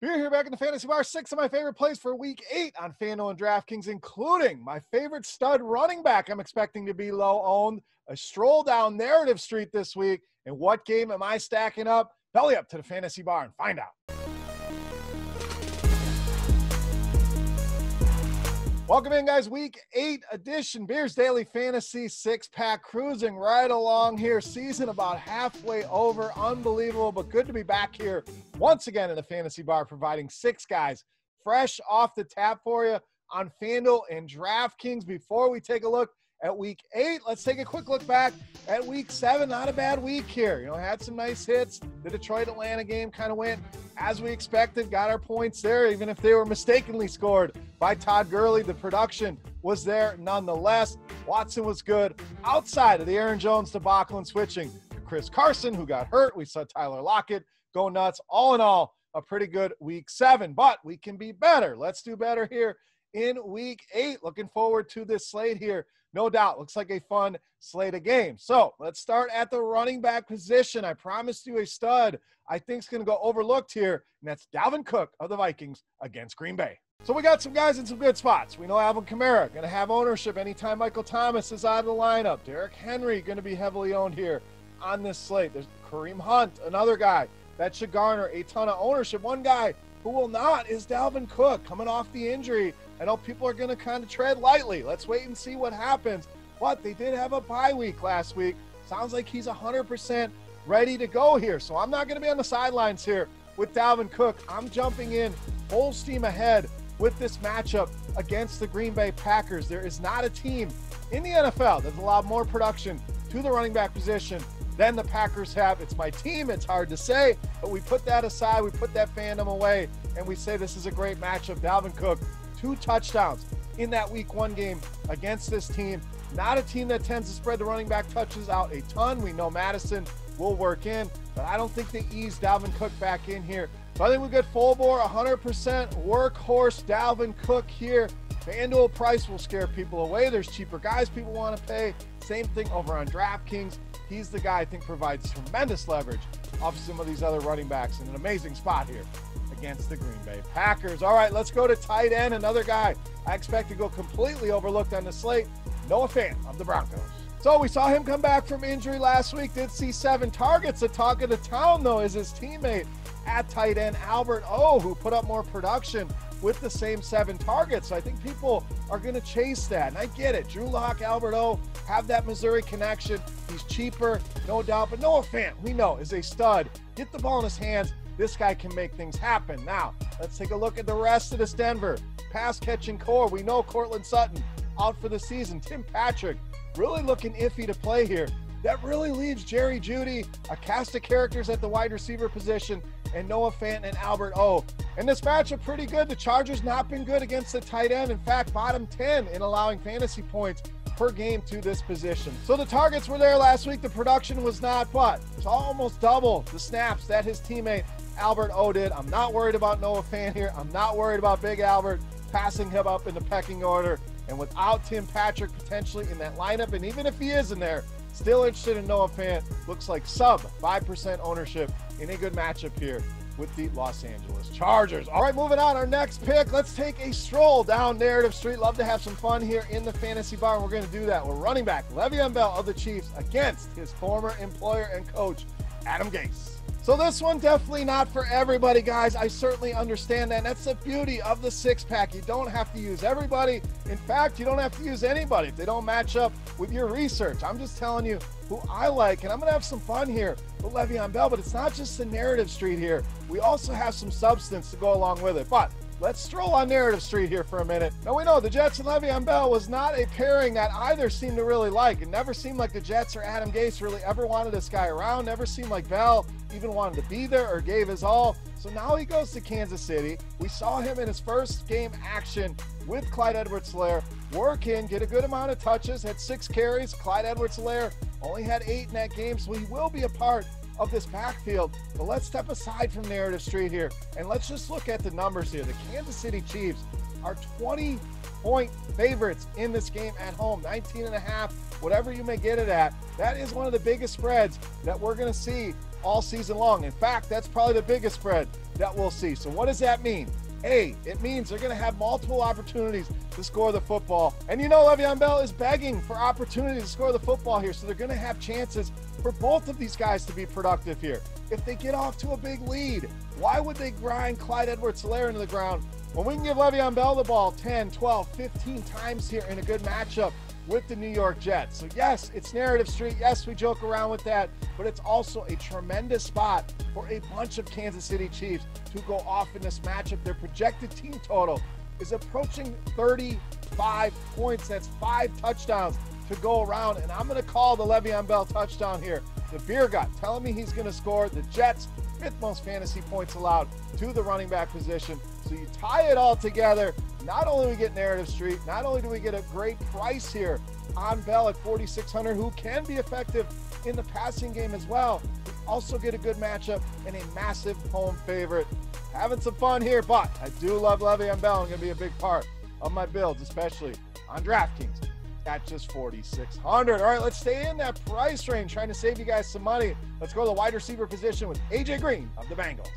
We're here back in the Fantasy Bar. 6 of my favorite plays for Week 8 on FanDuel and DraftKings, including my favorite stud running back I'm expecting to be low owned, a stroll down narrative street this week, and what game am I stacking up? Belly up to the Fantasy Bar and find out. Welcome in, guys. Week 8 edition, Beers Daily Fantasy 6-pack, cruising right along here. Season about halfway over. Unbelievable, but good to be back here once again in the Fantasy Bar, providing 6 guys fresh off the tap for you on FanDuel and DraftKings. Before we take a look at Week 8, let's take a quick look back at Week 7. Not a bad week here. Had some nice hits. The Detroit-Atlanta game kind of went as we expected. Got our points there, even if they were mistakenly scored by Todd Gurley. The production was there nonetheless. Watson was good outside of the Aaron Jones debacle and switching to Chris Carson, who got hurt. We saw Tyler Lockett go nuts. All in all, a pretty good Week 7, but we can be better. Let's do better here in Week 8. Looking forward to this slate here. No doubt. Looks like a fun slate of games. So let's start at the running back position. I promised you a stud I think is going to go overlooked here, and that's DALVIN Cook of the Vikings against Green Bay. So we got some guys in some good spots. We know Alvin Kamara going to have ownership anytime Michael Thomas is out of the lineup. Derrick Henry going to be heavily owned here on this slate. There's Kareem Hunt, another guy that should garner a ton of ownership. One guy who will not is DALVIN Cook, coming off the injury. I know people are going to kind of tread lightly. Let's wait and see what happens. But they did have a bye week last week. Sounds like he's 100% ready to go here. So I'm not going to be on the sidelines here with DALVIN Cook. I'm jumping in full steam ahead with this matchup against the Green Bay Packers. There is not a team in the NFL that's allowed more production to the running back position than the Packers have. It's my team. It's hard to say, but we put that aside. We put that fandom away, and we say this is a great matchup. DALVIN Cook, 2 touchdowns in that Week 1 game against this team. Not a team that tends to spread the running back touches out a ton. We know Madison will work in, but I don't think they ease DALVIN Cook back in here. So I think we get full bore, 100% workhorse DALVIN Cook here. FanDuel price will scare people away. There's cheaper guys people want to pay. Same thing over on DraftKings. He's the guy I think provides tremendous leverage off some of these other running backs in an amazing spot here against the Green Bay Packers. All right, let's go to tight end. Another guy I expect to go completely overlooked on the slate, Noah Fant of the Broncos. So we saw him come back from injury last week, did see 7 targets. The talk of the town, though, is his teammate at tight end, Albert O, who put up more production with the same 7 targets. So I think people are going to chase that. And I get it. Drew Lock, Albert O have that Missouri connection. He's cheaper, no doubt. But Noah Fant, we know, is a stud. Get the ball in his hands. This guy can make things happen. Now, let's take a look at the rest of this Denver pass-catching core. We know Cortland Sutton out for the season. Tim Patrick really looking iffy to play here. That really leaves Jerry Jeudy, a cast of characters at the wide receiver position, and Noah Fant and Albert O. And this matchup pretty good. The Chargers not been good against the tight end. In fact, bottom 10 in allowing fantasy points per game to this position. So the targets were there last week. The production was not, but it's almost double the snaps that his teammate Albert O did. I'm not worried about Noah Fant here. I'm not worried about Big Albert passing him up in the pecking order. And without Tim Patrick potentially in that lineup, and even if he is in there, still interested in Noah Fant. Looks like sub 5% ownership in a good matchup here with the Los Angeles Chargers. All right, moving on. Our next pick, let's take a stroll down narrative street. Love to have some fun here in the Fantasy Bar, and we're going to do that. We're running back Le'Veon Bell of the Chiefs against his former employer and coach, Adam Gase. So this one definitely not for everybody, guys. I certainly understand that. And that's the beauty of the 6-pack. You don't have to use everybody. In fact, you don't have to use anybody if they don't match up with your research. I'm just telling you who I like, and I'm going to have some fun here with Le'Veon Bell, but it's not just the narrative street here. We also have some substance to go along with it. But let's stroll on narrative street here for a minute. Now, we know the Jets and Le'Veon Bell was not a pairing that either seemed to really like. It never seemed like the Jets or Adam Gase really ever wanted this guy around. Never seemed like Bell even wanted to be there or gave his all. So now he goes to Kansas City. We saw him in his first game action with Clyde Edwards-Helaire work in, get a good amount of touches, had 6 carries. Clyde Edwards-Helaire only had 8 in that game, so he will be a part of this backfield. But let's step aside from narrative street here, and let's just look at the numbers here. The Kansas City Chiefs are 20-point favorites in this game at home, 19.5, whatever you may get it at. That is one of the biggest spreads that we're going to see all season long. In fact, that's probably the biggest spread that we'll see. So what does that mean? It means they're going to have multiple opportunities to score the football. And you know Le'Veon Bell is begging for opportunity to score the football here, so they're going to have chances for both of these guys to be productive here. If they get off to a big lead, why would they grind Clyde Edwards-Helaire into the ground when we can give Le'Veon Bell the ball 10, 12, 15 times here in a good matchup with the New York Jets? So yes, it's narrative street. Yes, we joke around with that, but it's also a tremendous spot for a bunch of Kansas City Chiefs to go off in this matchup. Their projected team total is approaching 35 points. That's 5 touchdowns to go around, and I'm going to call the Le'Veon Bell touchdown here. The beer gut telling me he's going to score. The Jets, 5th most fantasy points allowed to the running back position. So you tie it all together. Not only do we get narrative street, not only do we get a great price here on Bell at 4,600, who can be effective in the passing game as well, we also get a good matchup and a massive home favorite. Having some fun here, but I do love Le'Veon Bell. I'm going to be a big part of my builds, especially on DraftKings at just 4,600. All right, let's stay in that price range, trying to save you guys some money. Let's go to the wide receiver position with AJ Green of the Bengals.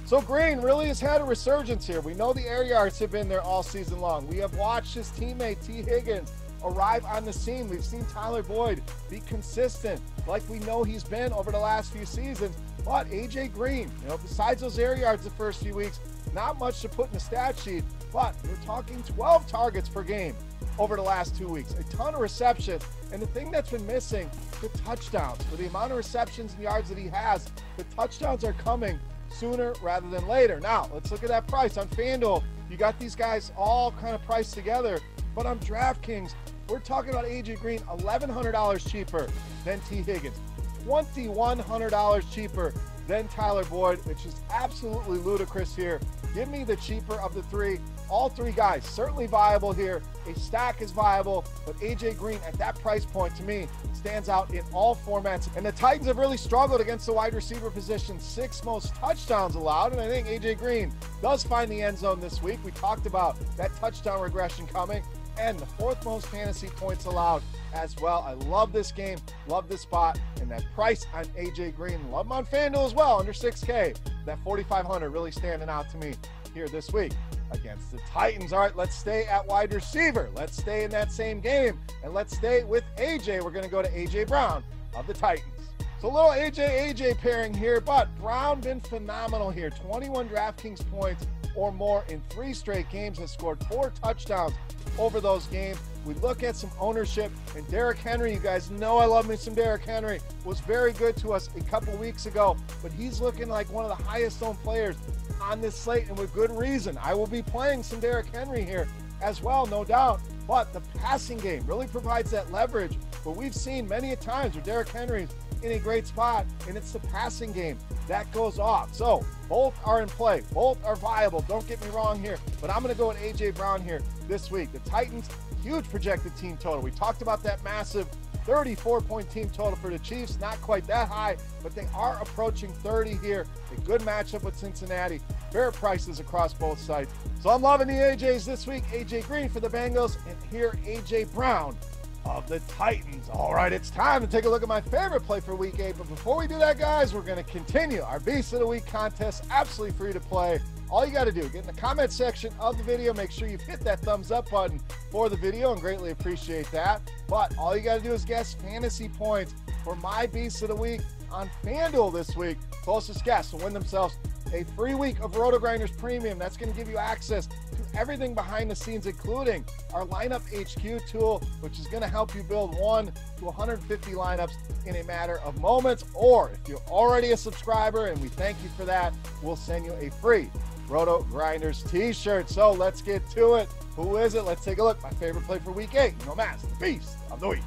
So Green really has had a resurgence here. We know the air yards have been there all season long. We have watched his teammate T. Higgins arrive on the scene. We've seen Tyler Boyd be consistent like we know he's been over the last few seasons. But AJ Green, besides those air yards the first few weeks, not much to put in the stat sheet, but we're talking 12 targets per game over the last 2 weeks, a ton of receptions, and the thing that's been missing, the touchdowns. For the amount of receptions and yards that he has, the touchdowns are coming sooner rather than later. Now, let's look at that price. On FanDuel, you got these guys all kind of priced together, but on DraftKings, we're talking about AJ Green $1,100 cheaper than T. Higgins, $2,100 cheaper than Tyler Boyd, which is absolutely ludicrous here. Give me the cheaper of the three. All three guys certainly viable here. A stack is viable, but AJ Green at that price point to me stands out in all formats. And the Titans have really struggled against the wide receiver position, 6th most touchdowns allowed, and I think AJ Green does find the end zone this week. We talked about that touchdown regression coming, and the 4th most fantasy points allowed as well. I love this game, love this spot, and that price on AJ Green. Love him on FanDuel as well, under 6K. That 4,500 really standing out to me here this week against the Titans. All right, let's stay at wide receiver. Let's stay in that same game, and let's stay with AJ. We're going to go to AJ Brown of the Titans. So a little AJ pairing here, but Brown been phenomenal here. 21 DraftKings points or more in 3 straight games, has scored 4 touchdowns over those games. We look at some ownership, and Derrick Henry, you guys know I love me some Derrick Henry, was very good to us a couple weeks ago, but he's looking like one of the highest owned players on this slate, and with good reason. I will be playing some Derrick Henry here as well, no doubt, but the passing game really provides that leverage, where we've seen many a times where Derrick Henry's in a great spot, and it's the passing game that goes off. So both are in play, both are viable, don't get me wrong here, but I'm going to go with AJ Brown here this week. The Titans, huge projected team total. We talked about that massive 34-point team total for the Chiefs, not quite that high, but they are approaching 30 here. A good matchup with Cincinnati, fair prices across both sides. So I'm loving the AJs this week. AJ Green for the Bengals, and here AJ Brown of the Titans. All right, it's time to take a look at my favorite play for week 8, but before we do that, guys, we're going to continue our Beast of the Week contest, absolutely free to play. All you got to do, get in the comment section of the video, make sure you hit that thumbs up button for the video, and greatly appreciate that. But all you got to do is guess fantasy points for my Beast of the Week on FanDuel this week. Closest guess will win themselves a free week of RotoGrinders Premium. That's going to give you access to everything behind the scenes, including our Lineup HQ tool, which is going to help you build 1 to 150 lineups in a matter of moments. Or if you're already a subscriber, and we thank you for that, we'll send you a free RotoGrinders t-shirt. So let's get to it. Who is it? Let's take a look. My favorite play for week 8, no mass, the Beast of the Week.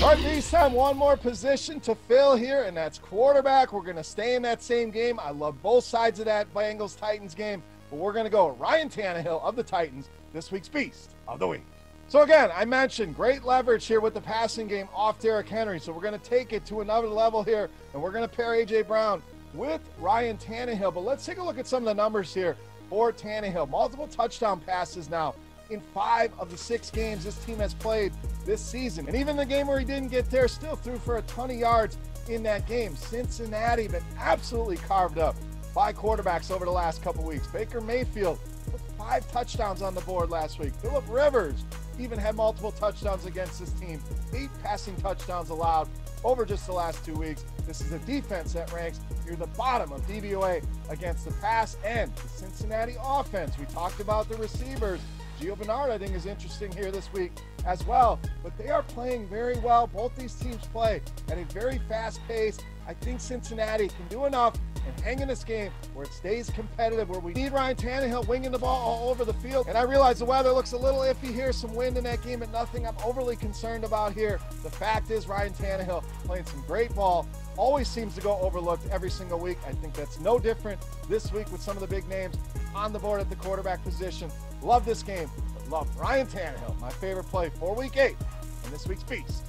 All right, Beast time, one more position to fill here, and that's quarterback. We're going to stay in that same game. I love both sides of that Bengals-Titans game, but we're going to go Ryan Tannehill of the Titans, this week's Beast of the Week. So again, I mentioned great leverage here with the passing game off Derrick Henry, so we're going to take it to another level here, and we're going to pair A.J. Brown with Ryan Tannehill. But let's take a look at some of the numbers here for Tannehill. Multiple touchdown passes now in 5 of the 6 games this team has played this season. And even the game where he didn't get there, still threw for a ton of yards in that game. Cincinnati been absolutely carved up by quarterbacks over the last couple weeks. Baker Mayfield put 5 touchdowns on the board last week. Phillip Rivers even had multiple touchdowns against his team. 8 passing touchdowns allowed over just the last 2 weeks. This is a defense that ranks near the bottom of DVOA against the pass, and the Cincinnati offense. We talked about the receivers. Gio Bernard, I think, is interesting here this week as well, but they are playing very well. Both these teams play at a very fast pace. I think Cincinnati can do enough and hang in this game where it stays competitive, where we need Ryan Tannehill winging the ball all over the field. And I realize the weather looks a little iffy here, some wind in that game, but nothing I'm overly concerned about here. The fact is Ryan Tannehill playing some great ball, always seems to go overlooked every single week. I think that's no different this week with some of the big names on the board at the quarterback position. Love this game, but love Ryan Tannehill, my favorite play for Week 8 and this week's Beast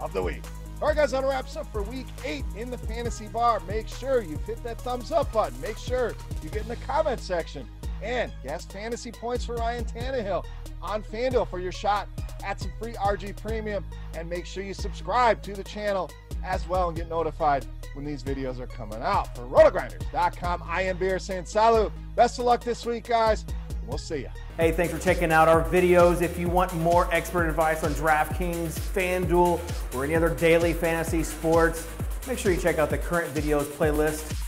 of the Week. All right, guys, that wraps up for Week 8 in the Fantasy Bar. Make sure you hit that thumbs up button. Make sure you get in the comment section and guess fantasy points for Ryan Tannehill on FanDuel for your shot at some free RG Premium. And make sure you subscribe to the channel as well and get notified when these videos are coming out. For RotoGrinders.com, I am Beermakersfan. Salut. Best of luck this week, guys. We'll see ya. Hey, thanks for checking out our videos. If you want more expert advice on DraftKings, FanDuel, or any other daily fantasy sports, make sure you check out the current videos playlist